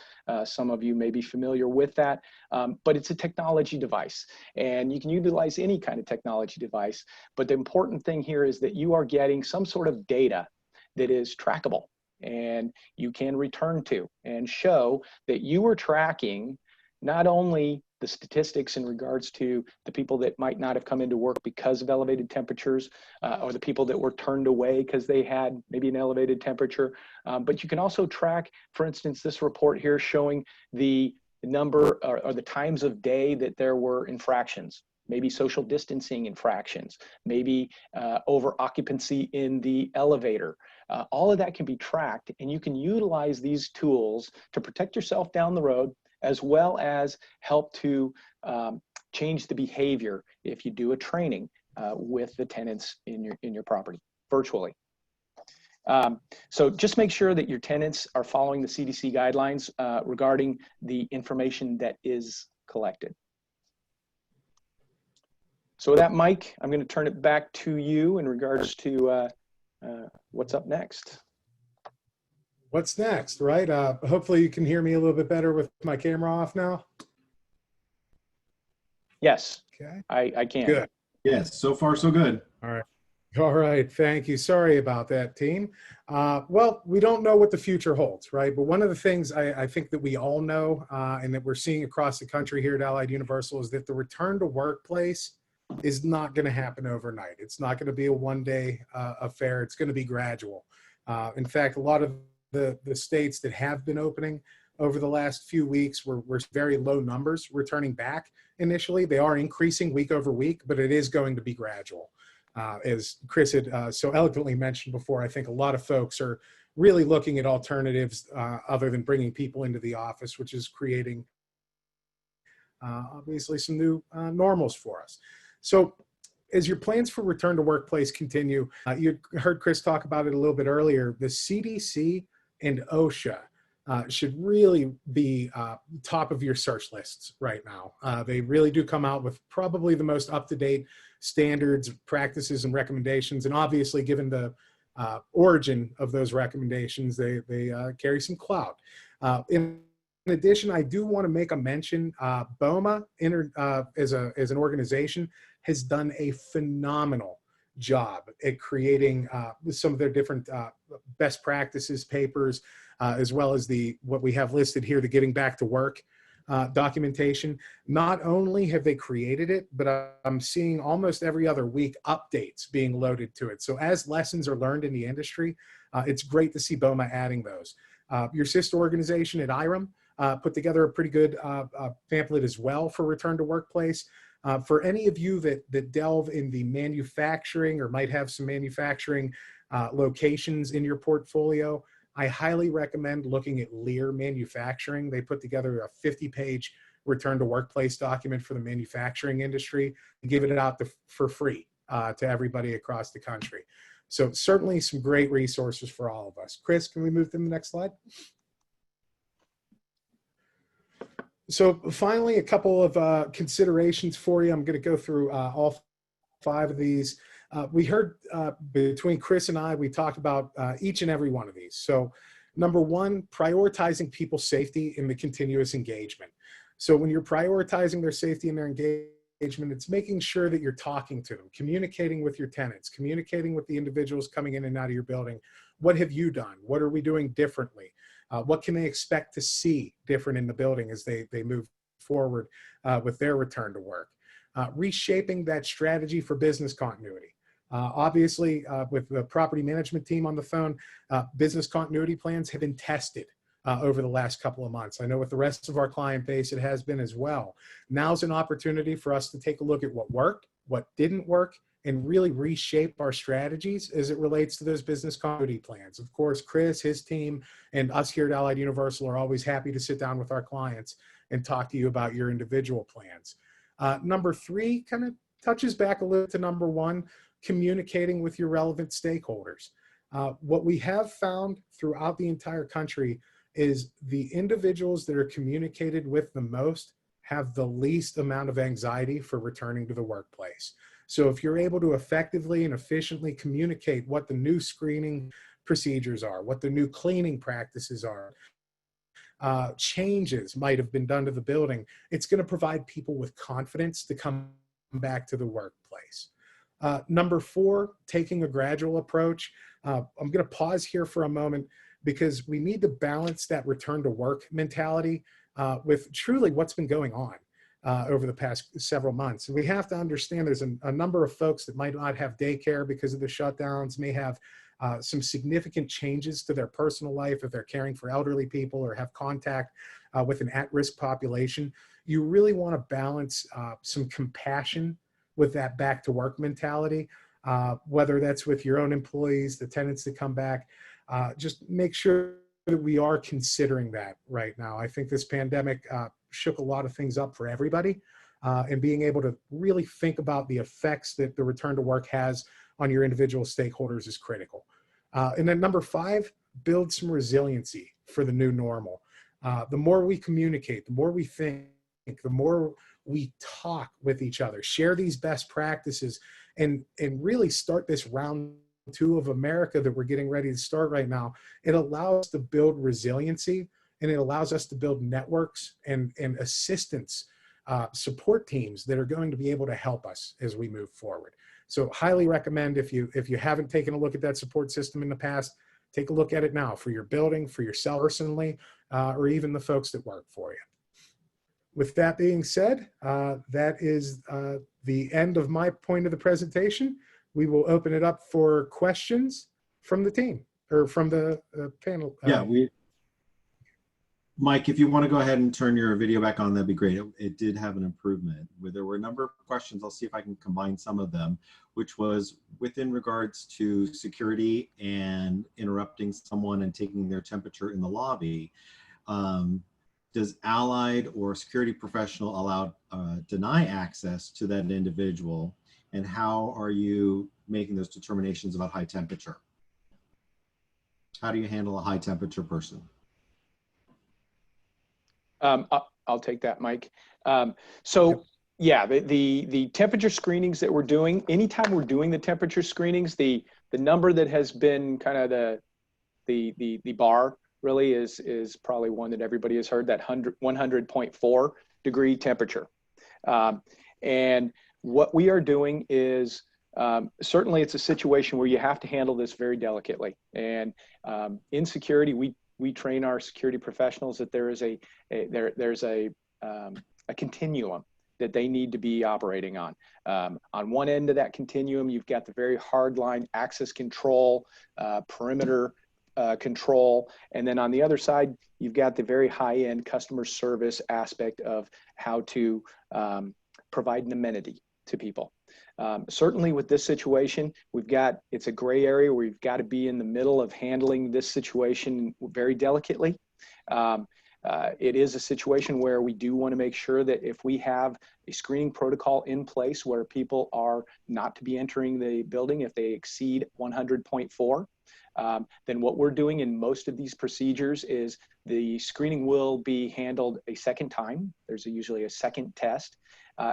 Speaker 2: Some of you may be familiar with that, but it's a technology device and you can utilize any kind of technology device. But the important thing here is that you are getting some sort of data that is trackable and you can return to and show that you are tracking not only the statistics in regards to the people that might not have come into work because of elevated temperatures, or the people that were turned away because they had maybe an elevated temperature, but you can also track, for instance, this report here showing the number or the times of day that there were infractions, maybe social distancing infractions, maybe over occupancy in the elevator. All of that can be tracked, and you can utilize these tools to protect yourself down the road, as well as help to change the behavior if you do a training with the tenants in your property virtually. So just make sure that your tenants are following the CDC guidelines regarding the information that is collected. So with that, Mike, I'm going to turn it back to you in regards to what's up next.
Speaker 3: What's next, right? Hopefully you can hear me a little bit better with my camera off now.
Speaker 2: Yes,
Speaker 3: okay.
Speaker 2: I can.
Speaker 3: Good.
Speaker 1: Yes, so far so good.
Speaker 3: All right. All right, thank you. Sorry about that, team. Well, we don't know what the future holds, right? But one of the things I think that we all know and that we're seeing across the country here at Allied Universal is that the return to workplace is not going to happen overnight. It's not going to be a one-day affair. It's going to be gradual. In fact, a lot of the states that have been opening over the last few weeks were very low numbers returning back initially. They are increasing week over week, but it is going to be gradual. As Chris had so eloquently mentioned before, I think a lot of folks are really looking at alternatives other than bringing people into the office, which is creating obviously some new normals for us. So as your plans for return to workplace continue, you heard Chris talk about it a little bit earlier, the CDC and OSHA should really be top of your search lists right now. They really do come out with probably the most up-to-date standards, practices, and recommendations. And obviously, given the origin of those recommendations, they carry some clout. In addition, I do want to make a mention, BOMA as an organization has done a phenomenal job at creating some of their different best practices papers, as well as what we have listed here, the Getting Back to Work documentation. Not only have they created it, but I'm seeing almost every other week updates being loaded to it. So as lessons are learned in the industry, it's great to see BOMA adding those. Your sister organization at IREM put together a pretty good pamphlet as well for return to workplace. For any of you that delve in the manufacturing or might have some manufacturing locations in your portfolio, I highly recommend looking at Lear Manufacturing. They put together a 50-page return to workplace document for the manufacturing industry and give it out for free to everybody across the country. So certainly some great resources for all of us. Chris, can we move to the next slide? So finally, a couple of considerations for you. I'm going to go through all 5 of these. We heard between Chris and I, we talked about each and every one of these. So number 1, prioritizing people's safety in the continuous engagement. So when you're prioritizing their safety and their engagement, it's making sure that you're talking to them, communicating with your tenants, communicating with the individuals coming in and out of your building. What have you done? What are we doing differently? What can they expect to see different in the building as they move forward with their return to work? Reshaping that strategy for business continuity. Obviously, with the property management team on the phone, business continuity plans have been tested over the last couple of months. I know with the rest of our client base, it has been as well. Now's an opportunity for us to take a look at what worked, what didn't work, and really reshape our strategies as it relates to those business continuity plans. Of course, Chris, his team, and us here at Allied Universal are always happy to sit down with our clients and talk to you about your individual plans. Number 3 kind of touches back a little to number 1, communicating with your relevant stakeholders. What we have found throughout the entire country is the individuals that are communicated with the most have the least amount of anxiety for returning to the workplace. So if you're able to effectively and efficiently communicate what the new screening procedures are, what the new cleaning practices are, changes might have been done to the building, it's going to provide people with confidence to come back to the workplace. Number 4, taking a gradual approach. I'm going to pause here for a moment because we need to balance that return to work mentality with truly what's been going on over the past several months. And we have to understand there's a number of folks that might not have daycare because of the shutdowns, may have some significant changes to their personal life if they're caring for elderly people or have contact with an at-risk population. You really want to balance some compassion with that back to work mentality, whether that's with your own employees, the tenants that come back. Just make sure that we are considering that right now. I think this pandemic shook a lot of things up for everybody, and being able to really think about the effects that the return to work has on your individual stakeholders is critical. And then number 5, build some resiliency for the new normal. The more we communicate, the more we think, the more we talk with each other, share these best practices, and really start this round 2 of America that we're getting ready to start right now. It allows us to build resiliency, and it allows us to build networks and assistance support teams that are going to be able to help us as we move forward. So highly recommend, if you haven't taken a look at that support system in the past, take a look at it now for your building, for yourself personally, or even the folks that work for you. With that being said, that is the end of my point of the presentation. We will open it up for questions from the team or from the panel.
Speaker 1: Yeah, Mike, if you want to go ahead and turn your video back on, that'd be great. It did have an improvement. There were a number of questions. I'll see if I can combine some of them, which was within regards to security and interrupting someone and taking their temperature in the lobby. Does Allied or security professional deny access to that individual? And how are you making those determinations about high temperature? How do you handle a high temperature person?
Speaker 2: I'll take that, Mike. Yeah, the temperature screenings that we're doing, anytime we're doing the temperature screenings, the number that has been kind of the bar really is probably one that everybody has heard, that 100.4 degree temperature. And what we are doing is, certainly it's a situation where you have to handle this very delicately. And in security, we train our security professionals that there's a continuum that they need to be operating on. On one end of that continuum, you've got the very hard line access control, perimeter control. And then on the other side, you've got the very high-end customer service aspect of how to provide an amenity to people. Certainly with this situation, it's a gray area where we've got to be in the middle of handling this situation very delicately. It is a situation where we do want to make sure that if we have a screening protocol in place where people are not to be entering the building if they exceed 100.4, then what we're doing in most of these procedures is the screening will be handled a second time. There's usually a second test.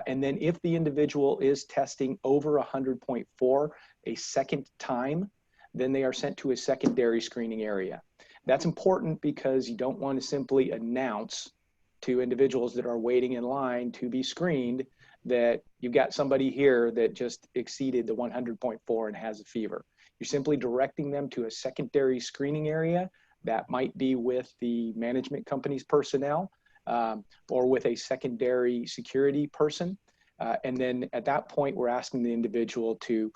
Speaker 2: And then if the individual is testing over 100.4 a second time, then they are sent to a secondary screening area. That's important because you don't want to simply announce to individuals that are waiting in line to be screened that you've got somebody here that just exceeded the 100.4 and has a fever. You're simply directing them to a secondary screening area that might be with the management company's personnel or with a secondary security person. And then at that point, we're asking the individual to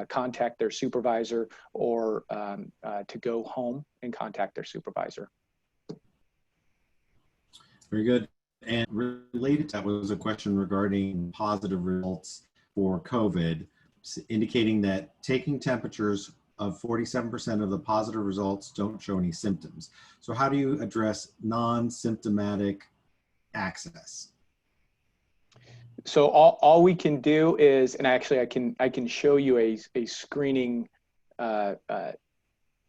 Speaker 2: contact their supervisor or to go home and contact their supervisor.
Speaker 1: Very good. And related to that was a question regarding positive results for COVID, indicating that taking temperatures of 47% of the positive results don't show any symptoms. So how do you address non-symptomatic access?
Speaker 2: So all we can do is, and actually I can show you a screening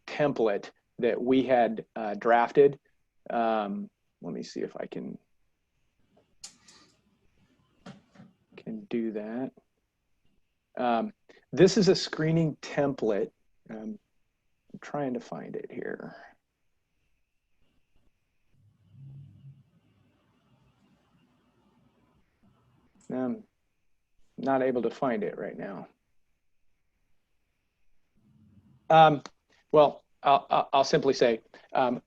Speaker 2: template that we had drafted. Let me see if I can do that. This is a screening template. I'm trying to find it here. I'm not able to find it right now. Well, I'll simply say,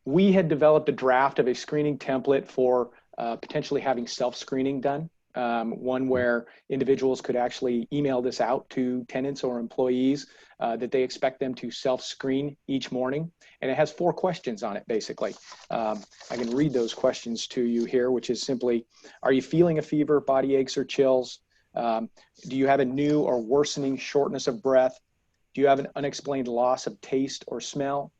Speaker 2: we had developed a draft of a screening template for potentially having self-screening done. One where individuals could actually email this out to tenants or employees that they expect them to self-screen each morning. And it has 4 questions on it, basically. I can read those questions to you here, which is simply, are you feeling a fever, body aches or chills? Do you have a new or worsening shortness of breath? Do you have an unexplained loss of taste or smell?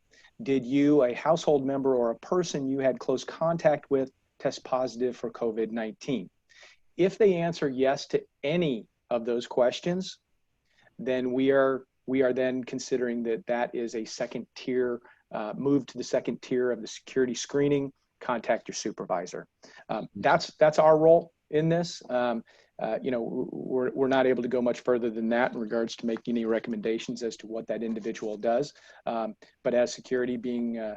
Speaker 2: Did you, a household member or a person you had close contact with, test positive for COVID-19? If they answer yes to any of those questions, then we are then considering that that is a second tier, move to the second tier of the security screening, contact your supervisor. That's our role in this. You know, we're not able to go much further than that in regards to making any recommendations as to what that individual does. But as security being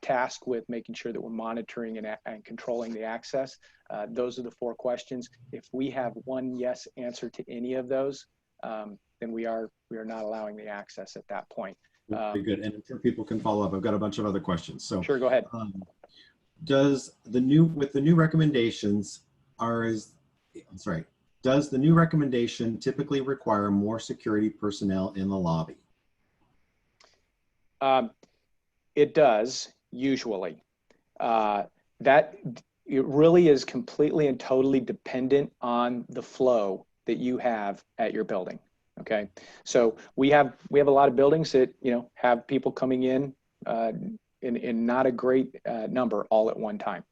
Speaker 2: tasked with making sure that we're monitoring and controlling the access, those are the 4 questions. If we have one yes answer to any of those, then we are not allowing the access at that point.
Speaker 1: Very good. And I'm sure people can follow up. I've got a bunch of other questions. So
Speaker 2: sure, go ahead.
Speaker 1: Does the new recommendations does the new recommendation typically require more security personnel in the lobby?
Speaker 2: It does, usually. That it really is completely and totally dependent on the flow that you have at your building. Okay, so we have a lot of buildings that have people coming in not a great number all at one time.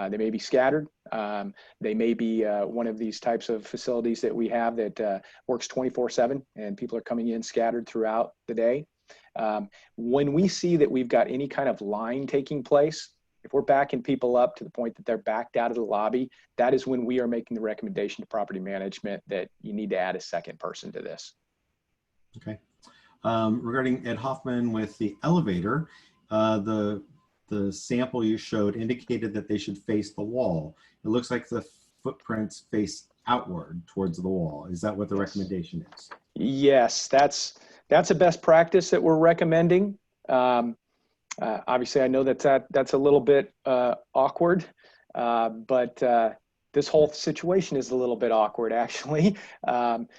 Speaker 2: They may be scattered. They may be one of these types of facilities that we have that works 24/7, and people are coming in scattered throughout the day. When we see that we've got any kind of line taking place, if we're backing people up to the point that they're backed out of the lobby, that is when we are making the recommendation to property management that you need to add a second person to this.
Speaker 1: Okay. Regarding Ed Hoffman with the elevator, the sample you showed indicated that they should face the wall. It looks like the footprints face outward towards the wall. Is that what the recommendation is?
Speaker 2: Yes, that's a best practice that we're recommending. Obviously, I know that's a little bit awkward, but this whole situation is a little bit awkward, actually, and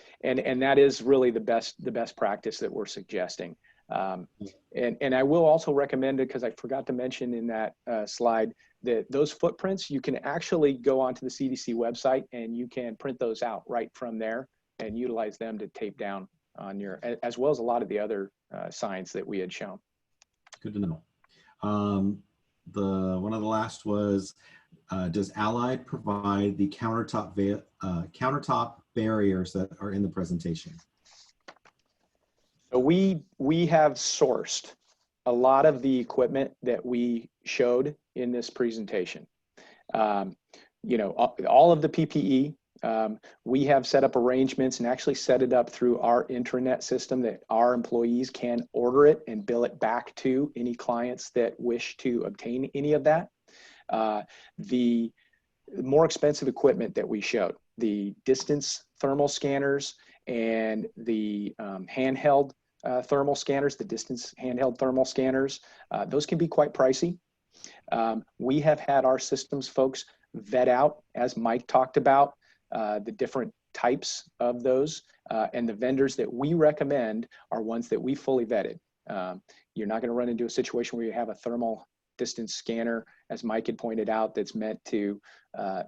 Speaker 2: that is really the best practice that we're suggesting. And I will also recommend it, because I forgot to mention in that slide, that those footprints, you can actually go onto the CDC website and you can print those out right from there and utilize them to tape down on your, as well as a lot of the other signs that we had shown.
Speaker 1: Good to know. One of the last was, does Allied provide the countertop barriers that are in the presentation?
Speaker 2: So we have sourced a lot of the equipment that we showed in this presentation. You know, all of the PPE, we have set up arrangements and actually set it up through our intranet system that our employees can order it and bill it back to any clients that wish to obtain any of that. The more expensive equipment that we showed, the distance thermal scanners and the handheld thermal scanners, the distance handheld thermal scanners, those can be quite pricey. We have had our systems folks vet out, as Mike talked about, the different types of those, and the vendors that we recommend are ones that we fully vetted. You're not going to run into a situation where you have a thermal distance scanner, as Mike had pointed out, that's meant to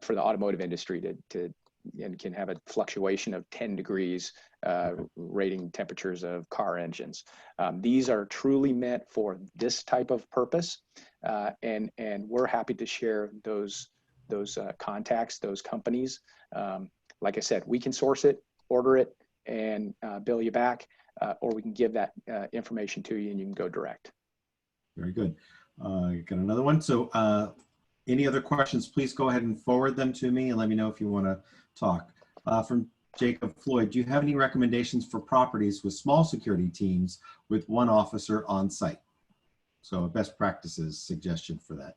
Speaker 2: for the automotive industry to and can have a fluctuation of 10 degrees rating temperatures of car engines. These are truly meant for this type of purpose, and we're happy to share those contacts, those companies. Like I said, we can source it, order it, and bill you back, or we can give that information to you and you can go direct.
Speaker 1: Very good. Got another one. So any other questions, please go ahead and forward them to me and let me know if you want to talk. From Jacob Floyd, do you have any recommendations for properties with small security teams with one officer on site? So a best practices suggestion for that.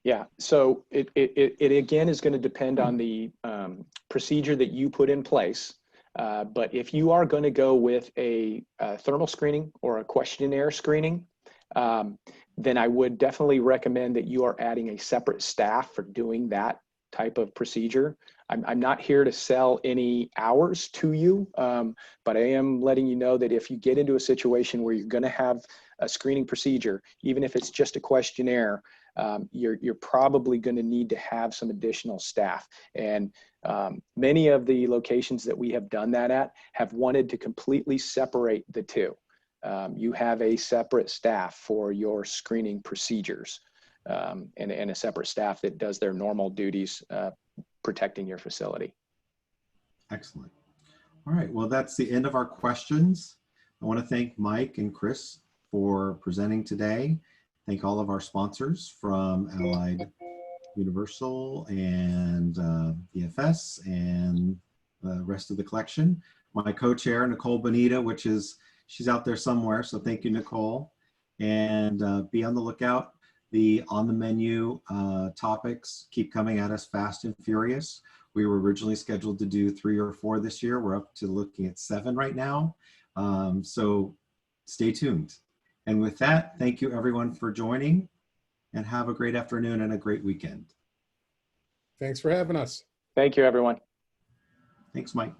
Speaker 2: Yeah, so it again is going to depend on the procedure that you put in place. But if you are going to go with a thermal screening or a questionnaire screening, then I would definitely recommend that you are adding a separate staff for doing that type of procedure. I'm not here to sell any hours to you, but I am letting you know that if you get into a situation where you're going to have a screening procedure, even if it's just a questionnaire, you're probably going to need to have some additional staff. And many of the locations that we have done that at have wanted to completely separate the two. You have a separate staff for your screening procedures, and a separate staff that does their normal duties protecting your facility.
Speaker 1: Excellent. All right, well, that's the end of our questions. I want to thank Mike and Chris for presenting today. Thank all of our sponsors from Allied Universal and BFS and the rest of the collection. My co-chair, Nicole Bonita, she's out there somewhere, so thank you, Nicole. And be on the lookout. The on the menu topics keep coming at us fast and furious. We were originally scheduled to do 3 or 4 this year. We're up to looking at 7 right now. So stay tuned. And with that, thank you everyone for joining, and have a great afternoon and a great weekend.
Speaker 3: Thanks for having us.
Speaker 2: Thank you, everyone.
Speaker 1: Thanks, Mike.